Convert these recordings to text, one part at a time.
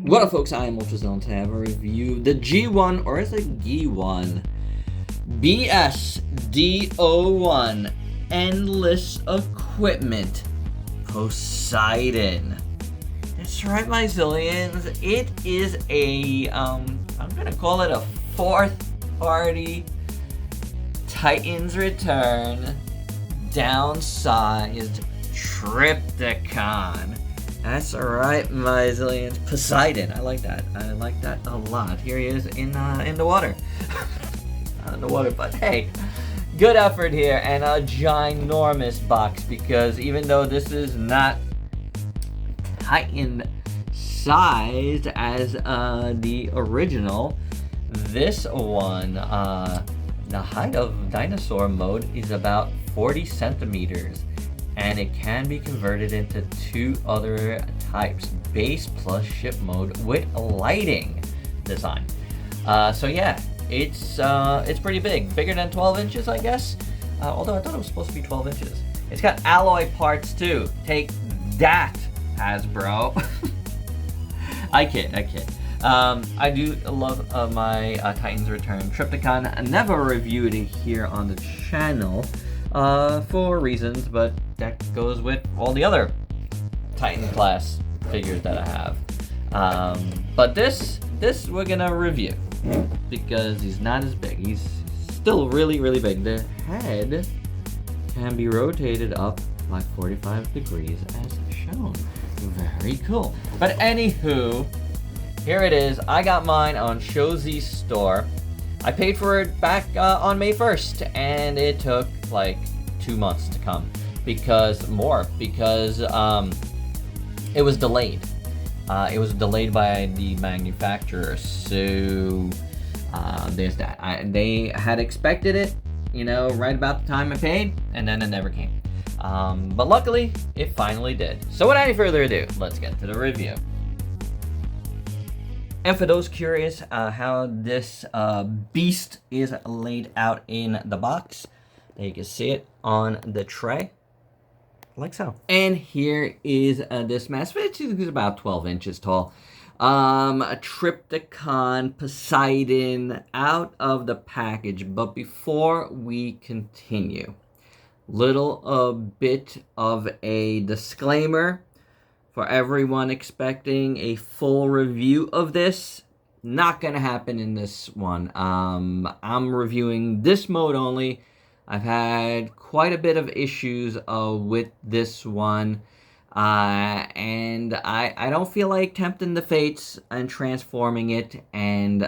What up, folks? I am ultrazillatoys. To have a review the G1, or is it G1? BSD01 Endless Equipment Poseidon. That's right, my zillions. It is a, I'm gonna call it a fourth Party Titans Return downsized Trypticon. That's right, my zillions. Poseidon. I like that. I like that a lot. Here he is in the water. Not in the water, but hey, good effort here, and a ginormous box, because even though this is not Titan sized as the original, this one, the height of dinosaur mode is about 40 centimeters. And it can be converted into two other types, base plus ship mode with lighting design. So yeah, it's pretty big, bigger than 12 inches, I guess. Although I thought it was supposed to be 12 inches. It's got alloy parts too. Take that, Hasbro. I kid. I do love my Titans Return Trypticon. I never reviewed it here on the channel for reasons, but that goes with all the other Titan class figures that I have. But this we're gonna review because he's not as big. He's still really big. The head can be rotated up by 45 degrees as shown. Very cool. But anywho, here it is. I got mine on Showzi's store. I paid for it back on May 1st, and it took like 2 months to come because it was delayed. It was delayed by the manufacturer, so there's that. They had expected it, right about the time I paid, and then it never came. But luckily, it finally did. So without any further ado, let's get to the review. And for those curious how this beast is laid out in the box, you can see it on the tray, like so. And here is this mess, which is about 12 inches tall. A Trypticon Poseidon out of the package. But before we continue, little bit of a disclaimer. For everyone expecting a full review of this, not gonna happen in this one. I'm reviewing this mode only. I've had quite a bit of issues with this one, and I don't feel like tempting the fates and transforming it and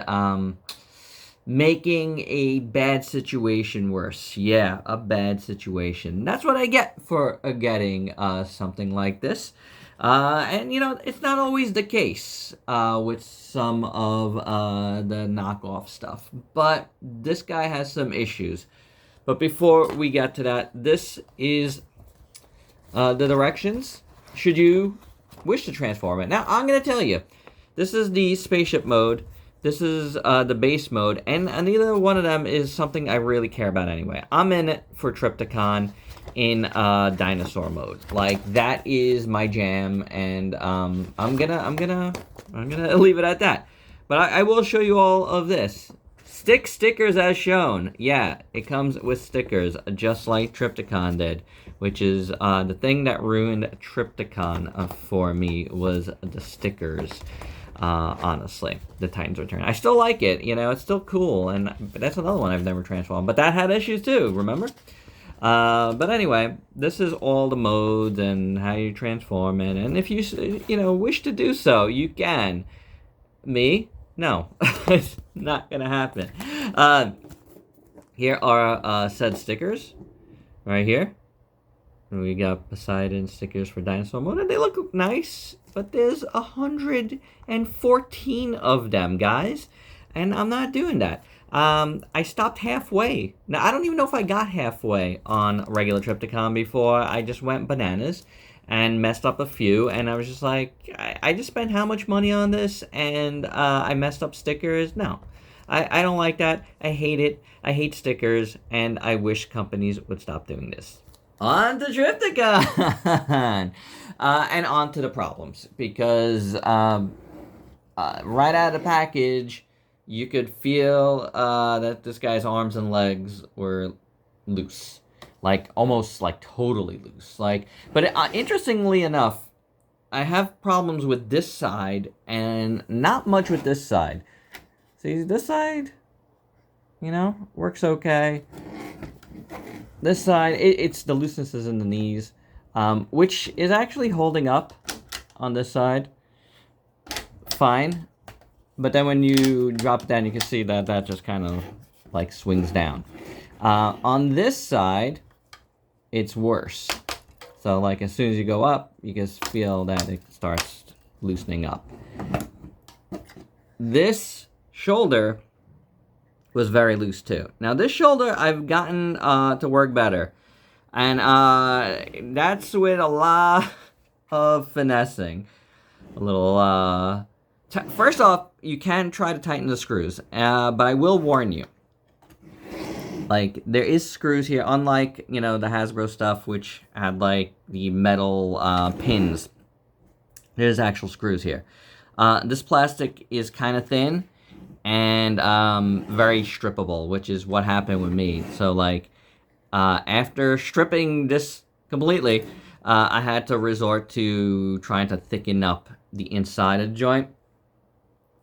making a bad situation worse. Yeah, a bad situation. That's what I get for getting something like this. And it's not always the case with some of the knockoff stuff, but this guy has some issues. But before we get to that, this is the directions should you wish to transform it. Now, I'm going to tell you, this is the spaceship mode, this is the base mode, and neither one of them is something I really care about anyway. I'm in it for Trypticon in dinosaur mode. Like, that is my jam, and I'm gonna leave it at that. But I will show you all of this. Stickers as shown. Yeah, it comes with stickers, just like Trypticon did, which is the thing that ruined Trypticon for me, was the stickers. Honestly, the Titans Return. I still like it, it's still cool, but that's another one I've never transformed. But that had issues too, remember? But anyway, this is all the modes and how you transform it, and if you wish to do so, you can. Me? No, it's not gonna happen. Here are said stickers, right here. We got Poseidon stickers for dinosaur mode, and they look nice, but there's 114 of them, guys, and I'm not doing that. I stopped halfway. Now, I don't even know if I got halfway on regular Trypticon before I just went bananas and messed up a few, and I was just like, I just spent how much money on this, and I messed up stickers? No. I don't like that. I hate it. I hate stickers, and I wish companies would stop doing this. On to Trypticon! And on to the problems, because right out of the package, you could feel that this guy's arms and legs were loose, like almost like totally loose. Like, but interestingly enough, I have problems with this side and not much with this side. See, this side, you know, works okay. This side, it's the loosenesses in the knees, which is actually holding up on this side fine. But then when you drop it down, you can see that that just kind of like swings down. On this side, it's worse. So like as soon as you go up, you just feel that it starts loosening up. This shoulder was very loose too. Now this shoulder I've gotten to work better. And that's with a lot of finessing. A little, first off, you can try to tighten the screws, but I will warn you. Like, there is screws here, unlike, you know, the Hasbro stuff, which had, like, the metal pins. There's actual screws here. This plastic is kind of thin and very strippable, which is what happened with me. So, like, after stripping this completely, I had to resort to trying to thicken up the inside of the joint.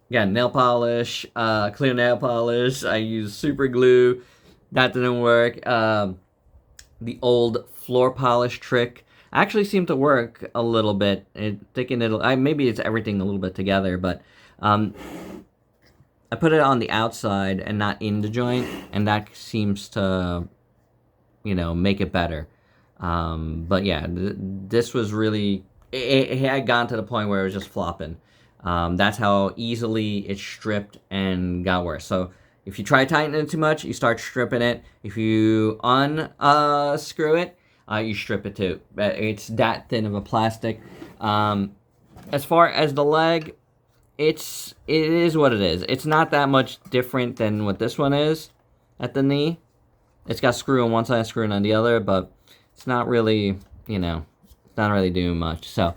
Again, nail polish, clear nail polish. I used super glue. That didn't work. The old floor polish trick actually seemed to work a little bit. It thickened it. Maybe it's everything a little bit together, but I put it on the outside and not in the joint, and that seems to, you know, make it better. But yeah, this was really, it had gone to the point where it was just flopping. That's how easily it stripped and got worse. So if you try tightening it too much, you start stripping it. If you unscrew it, you strip it too. It's that thin of a plastic. As far as the leg, it is what it is. It's not that much different than what this one is at the knee. It's got screw on one side, screw on the other, but it's not really, you know, it's not really doing much. So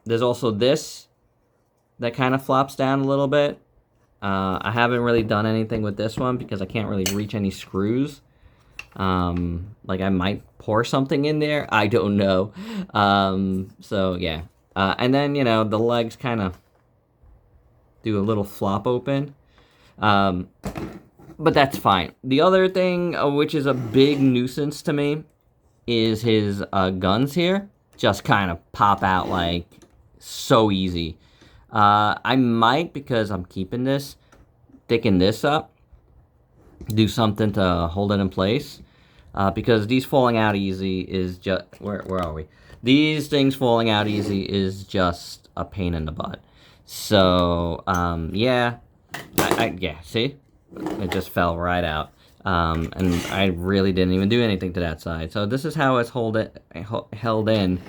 there's also this that kind of flops down a little bit. I haven't really done anything with this one because I can't really reach any screws. Like I might pour something in there. I don't know. So yeah. And then, you know, the legs kind of do a little flop open. But that's fine. The other thing, which is a big nuisance to me, is his guns here. Just kind of pop out like so easy. I might, because I'm keeping this, thicken this up, do something to hold it in place, because these falling out easy is just, where are we? These things falling out easy is just a pain in the butt. So, yeah, yeah, see? It just fell right out. And I really didn't even do anything to that side. So this is how it's held in,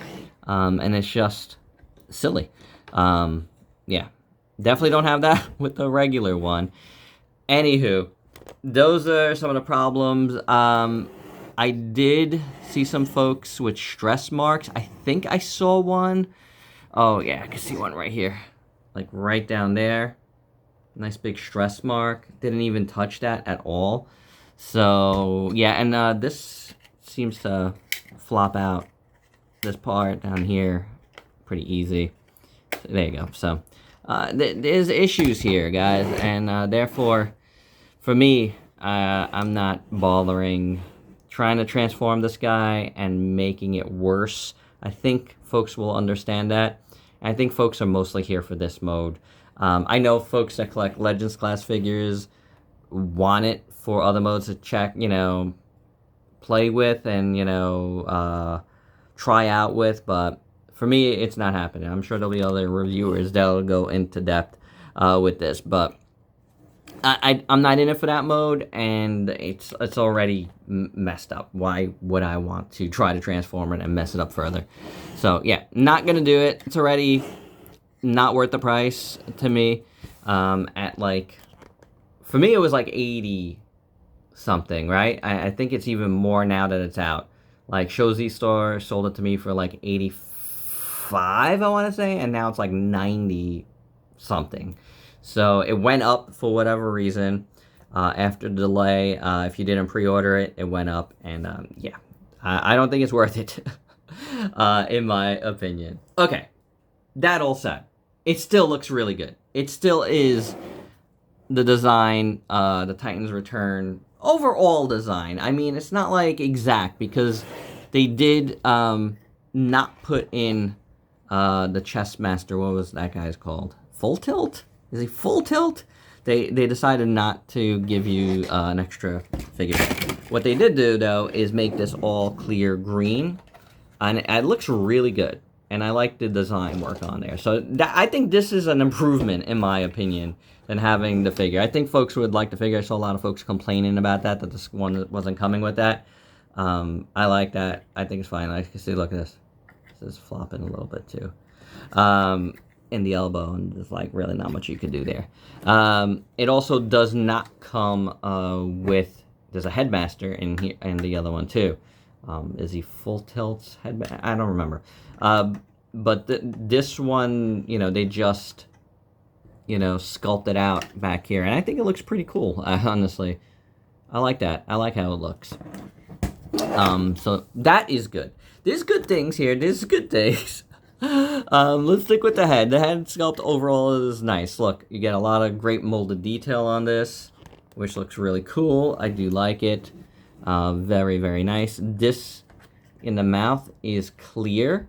and it's just silly. Yeah, definitely don't have that with the regular one. Anywho, those are some of the problems. I did see some folks with stress marks. I think I saw one. Oh yeah, I can see one right here. Like right down there. Nice big stress mark. Didn't even touch that at all. So yeah, and this seems to flop out. This part down here, pretty easy. So, there you go. So there's issues here, guys, and therefore, for me, I'm not bothering trying to transform this guy and making it worse. I think folks will understand that. I think folks are mostly here for this mode. I know folks that collect Legends class figures want it for other modes to check, you know, play with and, you know, try out with, but for me, it's not happening. I'm sure there'll be other reviewers that'll go into depth with this, but I'm not in it for that mode, and it's already messed up. Why would I want to try to transform it and mess it up further? So yeah, not gonna do it. It's already not worth the price to me. At like, for me it was like 80 something, right? I think it's even more now that it's out. Like Shozy Store sold it to me for like 85, I want to say, and now it's like 90 something. So it went up for whatever reason. After the delay, if you didn't pre-order it, it went up. And yeah, I don't think it's worth it, in my opinion. Okay, that all said, it still looks really good. It still is the design, the Titans Return overall design. I mean, it's not like exact because they did not put in the chess master. What was that guy's called? Full tilt? Is he full tilt? They decided not to give you an extra figure. What they did do though is make this all clear green, and it looks really good. And I like the design work on there. So I think this is an improvement, in my opinion, than having the figure. I think folks would like the figure. I saw a lot of folks complaining about that this one wasn't coming with that. I like that. I think it's fine. I can see, look at this. This is flopping a little bit too. In the elbow, and there's like really not much you can do there. It also does not come with, there's a headmaster in here, and the other one too. Is he full tilt headmaster? I don't remember. But this one, you know, they just, you know, sculpted out back here, and I think it looks pretty cool. Honestly, I like that. I like how it looks. So that is good. There's good things here. There's good things. Let's stick with the head. The head sculpt overall is nice. Look, you get a lot of great molded detail on this, which looks really cool. I do like it. Very, very nice. This in the mouth is clear,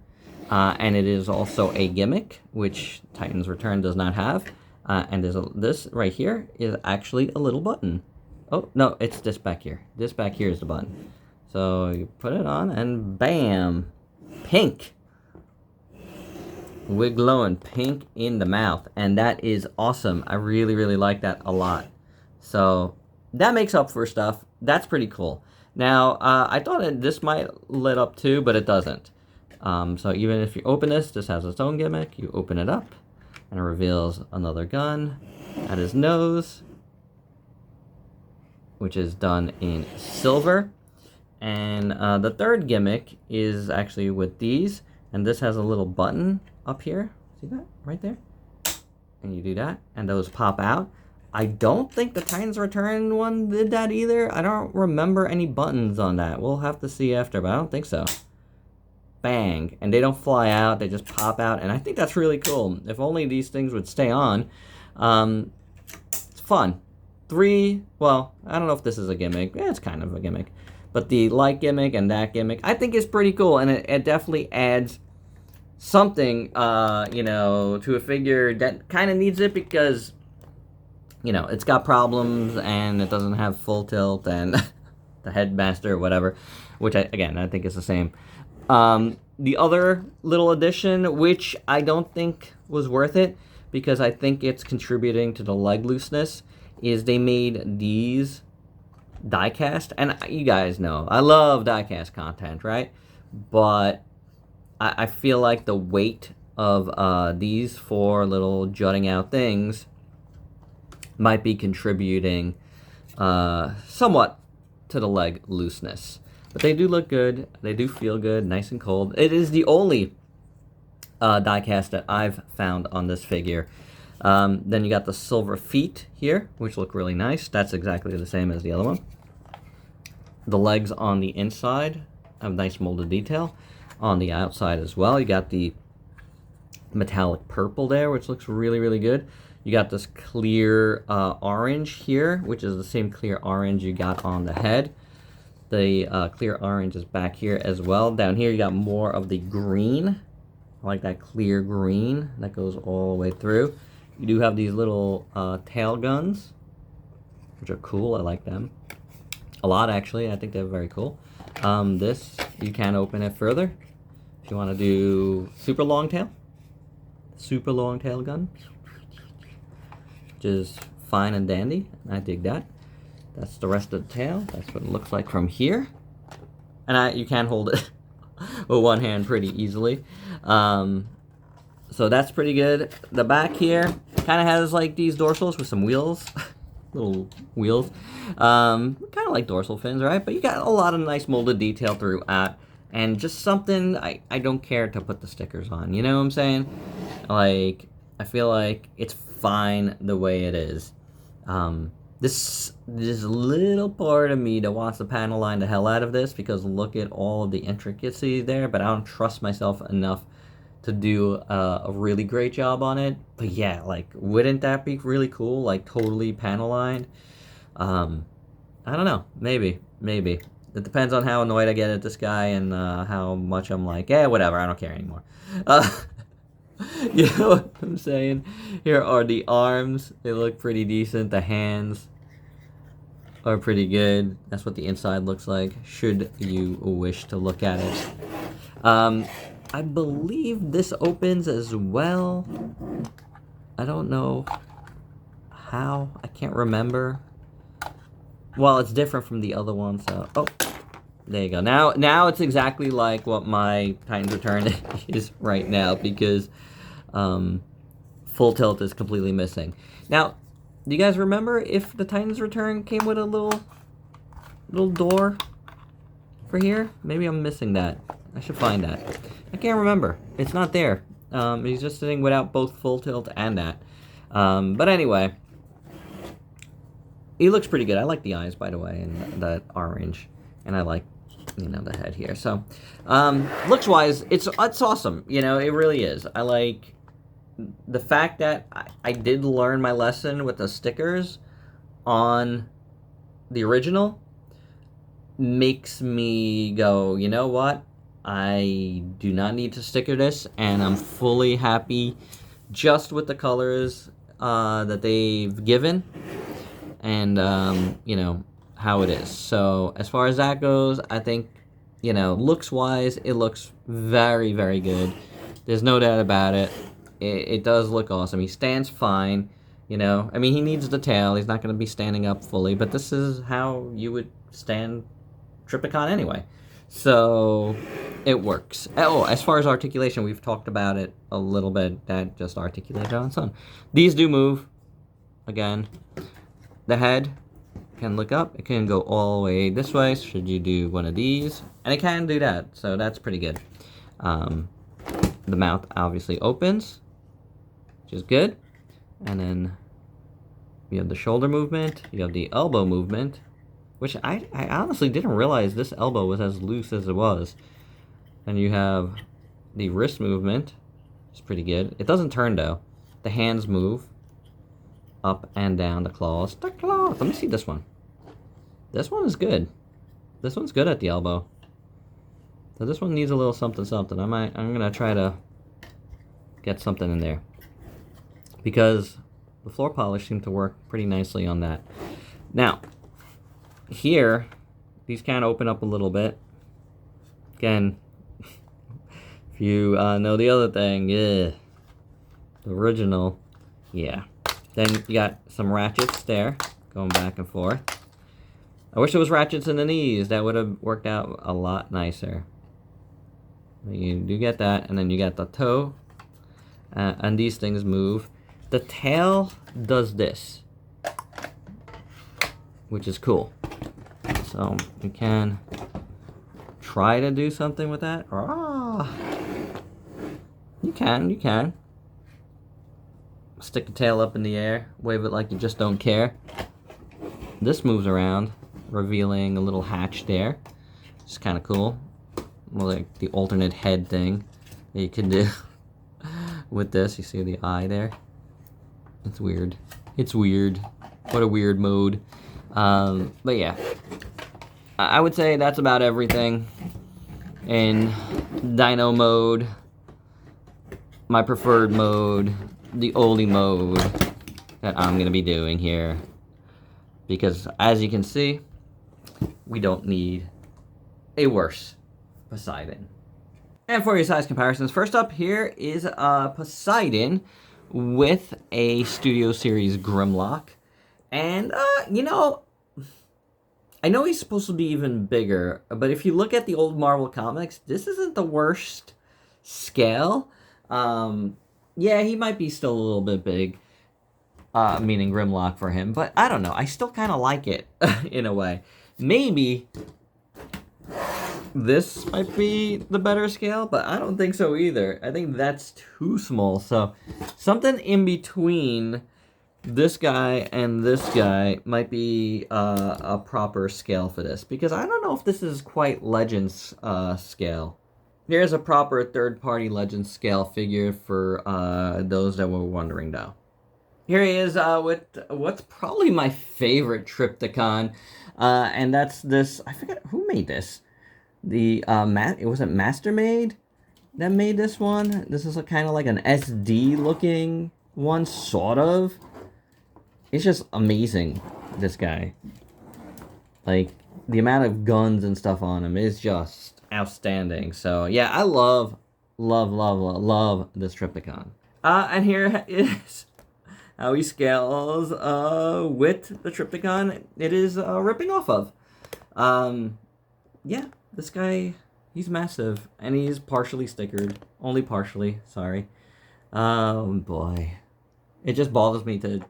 and it is also a gimmick, which Titans Return does not have. And this right here is actually a little button. Oh, no, it's this back here. This back here is the button. So you put it on, and bam, pink. We're glowing pink in the mouth, and that is awesome. I really, really like that a lot. So that makes up for stuff. That's pretty cool. Now, I thought this might lit up too, but it doesn't. So even if you open this has its own gimmick. You open it up, and it reveals another gun at his nose, which is done in silver. And the third gimmick is actually with these, and this has a little button up here. See that? Right there. And you do that, and those pop out. I don't think the Titans Return one did that either. I don't remember any buttons on that. We'll have to see after, but I don't think so. Bang. And they don't fly out. They just pop out, and I think that's really cool. If only these things would stay on. It's fun. Well, I don't know if this is a gimmick. Yeah, it's kind of a gimmick. But the light gimmick and that gimmick, I think is pretty cool, and it definitely adds something, you know, to a figure that kind of needs it because, you know, it's got problems and it doesn't have full tilt and the headmaster or whatever, which I think is the same. The other little addition, which I don't think was worth it because I think it's contributing to the leg looseness, is they made these die-cast, and you guys know I love die-cast content, right? But I feel like the weight of these four little jutting out things might be contributing somewhat to the leg looseness. But they do look good. They do feel good, nice and cold. It is the only die-cast that I've found on this figure. Then you got the silver feet here, which look really nice. That's exactly the same as the other one. The legs on the inside have nice molded detail. On the outside as well, you got the metallic purple there, which looks really, really good. You got this clear orange here, which is the same clear orange you got on the head. The clear orange is back here as well. Down here, you got more of the green. I like that clear green that goes all the way through. You do have these little tail guns, which are cool. I like them a lot, actually. I think they're very cool. This, you can open it further if you want to do super long tail gun, which is fine and dandy. I dig that. That's the rest of the tail. That's what it looks like from here. And you can hold it with one hand pretty easily. So that's pretty good. The back here kind of has like these dorsals with some wheels. Little wheels. Kind of like dorsal fins, right? But you got a lot of nice molded detail throughout. And just something I don't care to put the stickers on. You know what I'm saying? Like, I feel like it's fine the way it is. This little part of me that wants to panel line the hell out of this, because look at all of the intricacy there, but I don't trust myself enough to do a really great job on it. But yeah, like, wouldn't that be really cool? Like, totally panel lined. I don't know. Maybe. It depends on how annoyed I get at this guy and how much I'm like, yeah, whatever, I don't care anymore. You know what I'm saying? Here are the arms. They look pretty decent. The hands are pretty good. That's what the inside looks like, should you wish to look at it. I believe this opens as well. I don't know how. I can't remember. Well, it's different from the other one, so... Oh, there you go. Now it's exactly like what my Titans Return is right now, because full tilt is completely missing. Now, do you guys remember if the Titans Return came with a little door for here? Maybe I'm missing that. I should find that. I can't remember. It's not there. He's just sitting without both full tilt and that. But anyway... He looks pretty good. I like the eyes, by the way, and that orange. And I like, you know, the head here. So, looks-wise, it's awesome. You know, it really is. I like the fact that I did learn my lesson with the stickers on the original. Makes me go, you know what? I do not need to sticker this, and I'm fully happy just with the colors that they've given. And, you know, how it is. So, as far as that goes, I think, you know, looks-wise, it looks very, very good. There's no doubt about it. It does look awesome. He stands fine, you know. I mean, he needs the tail. He's not going to be standing up fully, but this is how you would stand Trypticon anyway. So, it works. Oh, as far as articulation, we've talked about it a little bit. That just articulated on its own. These do move, again. The head can look up. It can go all the way this way, should you do one of these. And it can do that, so that's pretty good. The mouth obviously opens, which is good. And then you have the shoulder movement. You have the elbow movement, which I honestly didn't realize this elbow was as loose as it was. And you have the wrist movement, which is pretty good. It doesn't turn, though. The hands move. Up and down the claws. The claws. Let me see this one. This one is good. This one's good at the elbow. So this one needs a little something something. I'm gonna try to get something in there, because the floor polish seemed to work pretty nicely on that. Now, here, these can open up a little bit. Again, if you know the other thing, yeah, the original, yeah. Then you got some ratchets there, going back and forth. I wish there was ratchets in the knees. That would have worked out a lot nicer. But you do get that, and then you got the toe, and these things move. The tail does this, which is cool. So you can try to do something with that. You can. Stick the tail up in the air, wave it like you just don't care. This moves around, revealing a little hatch there. It's kind of cool. More like the alternate head thing that you can do with this. You see the eye there? It's weird. It's weird. What a weird mode. But yeah, I would say that's about everything in Dino mode. My preferred mode. The only mode that I'm going to be doing here, because as you can see, we don't need a worse Poseidon. And for your size comparisons, first up here is Poseidon with a Studio Series Grimlock. And, you know, I know he's supposed to be even bigger, but if you look at the old Marvel comics, this isn't the worst scale. Yeah, he might be still a little bit big, meaning Grimlock for him, but I don't know. I still kind of like it, in a way. Maybe this might be the better scale, but I don't think so either. I think that's too small. So something in between this guy and this guy might be a proper scale for this, because I don't know if this is quite Legends scale. Here's a proper third-party Legends scale figure for those that were wondering though. Here he is with what's probably my favorite Trypticon, and that's this. I forget who made this. The it wasn't Mastermade that made this one. This is kind of like an SD looking one, sort of. It's just amazing, this guy. Like, the amount of guns and stuff on him is just outstanding. So yeah, I love this Trypticon. And here is how he scales with the Trypticon it is ripping off of. Yeah, this guy, he's massive, and he's partially stickered. Only partially, sorry. Oh boy. It just bothers me to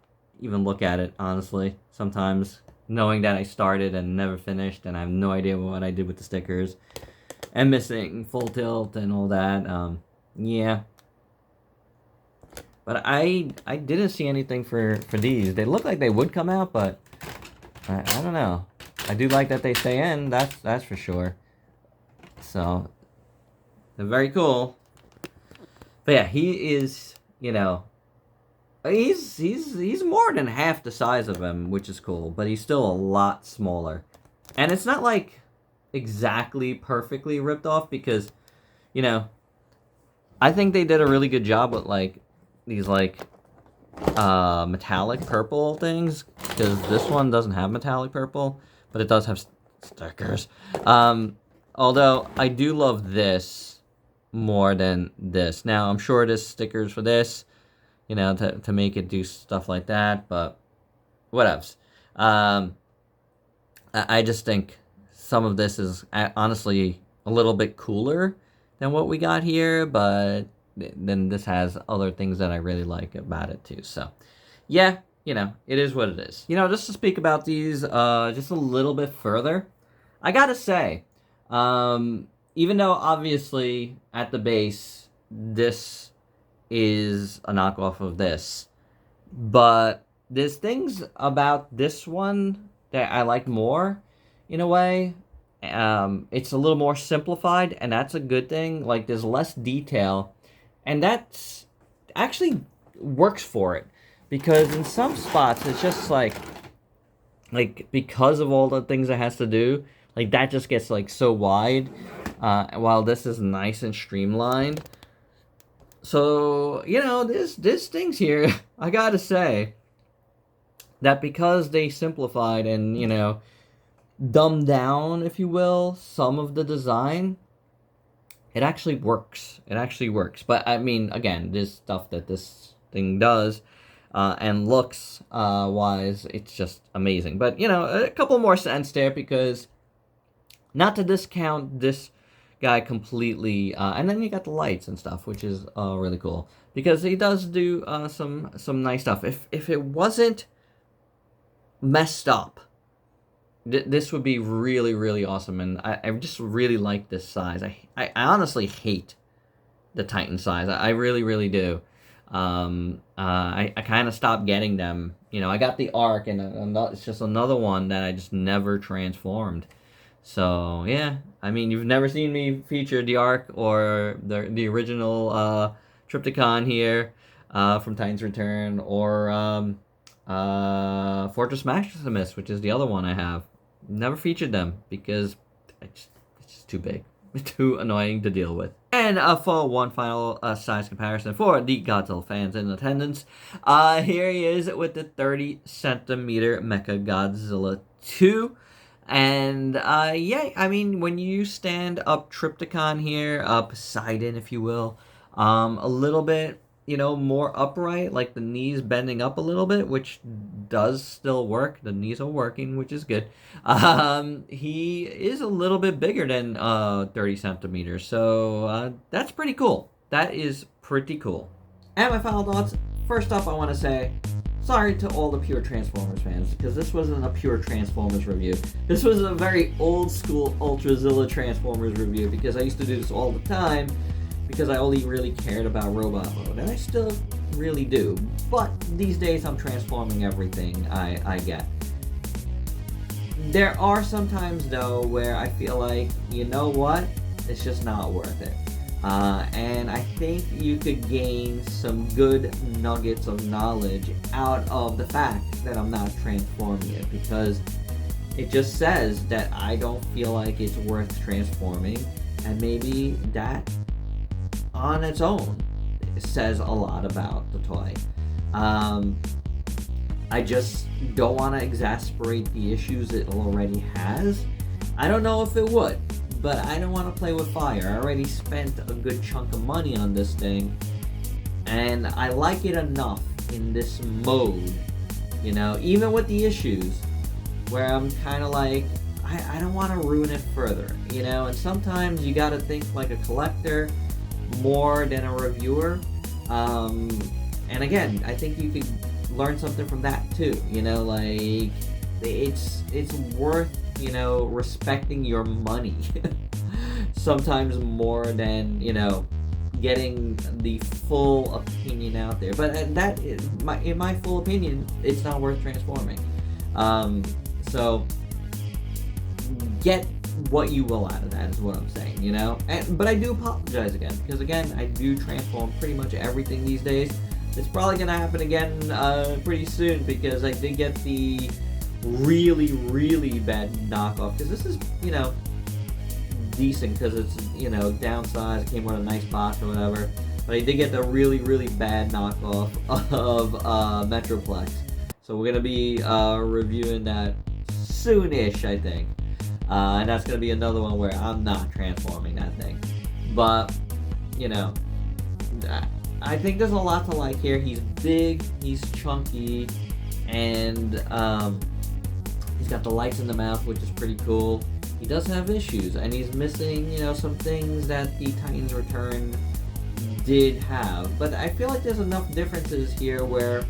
even look at it, honestly, sometimes, knowing that I started and never finished, and I have no idea what I did with the stickers, and missing full tilt and all that. Yeah. But I didn't see anything for these. They look like they would come out, but I don't know. I do like that they stay in, that's for sure. So, they're very cool. But yeah, he is, you know, he's more than half the size of him, which is cool, but he's still a lot smaller. And it's not like exactly perfectly ripped off, because, you know, I think they did a really good job with like these like metallic purple things, because this one doesn't have metallic purple, but it does have stickers. Although I do love this more than this. Now I'm sure there's stickers for this, you know, to make it do stuff like that, but whatevs. I just think some of this is honestly a little bit cooler than what we got here, but then this has other things that I really like about it too. So yeah, you know, it is what it is. You know, just to speak about these just a little bit further, I gotta say, even though obviously at the base this is a knockoff of this, but there's things about this one that I like more in a way. It's a little more simplified, and that's a good thing. Like, there's less detail, and that's actually works for it, because in some spots it's just like because of all the things it has to do, like that just gets like so wide, while this is nice and streamlined. So, you know, there's things here, I gotta say, that because they simplified and, you know, dumbed down, if you will, some of the design, it actually works. It actually works. But, I mean, again, there's stuff that this thing does, and looks wise, it's just amazing. But, you know, a couple more cents there, because not to discount this guy completely, and then you got the lights and stuff, which is really cool, because he does do some nice stuff. If it wasn't messed up, this would be really, really awesome, and I just really like this size. I honestly hate the Titan size. I really, really do. I kind of stopped getting them. You know, I got the Arc, and it's just another one that I just never transformed. So, yeah, I mean, you've never seen me feature the Arc or the original Trypticon here from Titans Return, or Fortress Maximus, which is the other one I have. Never featured them because it's just too big. It's too annoying to deal with. And for one final size comparison for the Godzilla fans in attendance, here he is with the 30 centimeter Mecha Godzilla 2. And yeah, I mean, when you stand up Trypticon here, Poseidon, if you will, a little bit, you know, more upright, like the knees bending up a little bit, which does still work. The knees are working, which is good. He is a little bit bigger than 30 centimeters, so that's pretty cool. That is pretty cool. And my final thoughts, first off, I want to say, sorry to all the pure Transformers fans, because this wasn't a pure Transformers review. This was a very old school Ultrazilla Transformers review, because I used to do this all the time, because I only really cared about robot mode, and I still really do. But these days I'm transforming everything I get. There are some times though where I feel like, you know what, it's just not worth it. And I think you could gain some good nuggets of knowledge out of the fact that I'm not transforming it, because it just says that I don't feel like it's worth transforming, and maybe that on its own says a lot about the toy. I just don't want to exasperate the issues it already has. I don't know if it would, but I don't want to play with fire. I already spent a good chunk of money on this thing, and I like it enough in this mode, you know, even with the issues, where I'm kind of like, I don't want to ruin it further, you know, and sometimes you got to think like a collector more than a reviewer, and again, I think you could learn something from that too, you know, like, it's worth, you know, respecting your money sometimes more than, you know, getting the full opinion out there. But that is in my full opinion, it's not worth transforming. So get what you will out of that is what I'm saying, you know. But I do apologize again, because again, I do transform pretty much everything these days. It's probably gonna happen again pretty soon, because I did get the really bad knockoff, because this is, you know, decent because it's, you know, downsized, it came with a nice box or whatever, but I did get the really bad knockoff of Metroplex, so we're gonna be reviewing that soonish, I think, and that's gonna be another one where I'm not transforming that thing. But, you know, I think there's a lot to like here. He's big, he's chunky, and he's got the lights in the mouth, which is pretty cool. He does have issues, and he's missing, you know, some things that the Titans Return did have. But I feel like there's enough differences here where,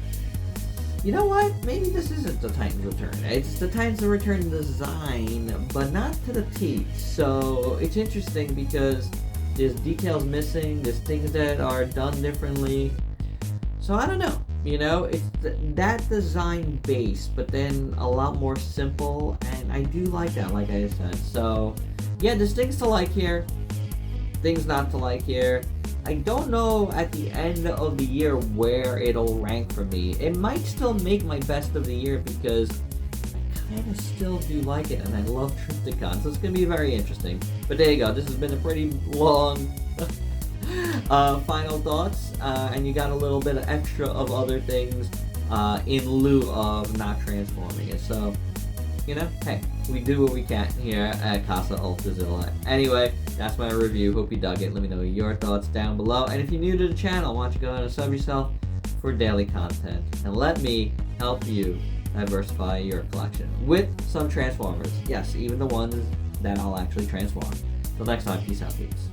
you know what, maybe this isn't the Titans Return. It's the Titans Return design, but not to the teeth. So it's interesting because there's details missing, there's things that are done differently. So I don't know, you know, it's that design base, but then a lot more simple, and I do like that, like I said. So yeah, there's things to like here, things not to like here. I don't know at the end of the year where it'll rank for me. It might still make my best of the year, because I kind of still do like it, and I love Trypticon, so it's going to be very interesting. But there you go, this has been a pretty long final thoughts, and you got a little bit of extra of other things in lieu of not transforming it. So, you know, hey, we do what we can here at Casa Ultrazilla. Anyway, that's my review. Hope you dug it. Let me know your thoughts down below. And if you're new to the channel, why don't you go ahead and sub yourself for daily content, and let me help you diversify your collection with some Transformers. Yes, even the ones that I'll actually transform. Till next time, peace out, peeps.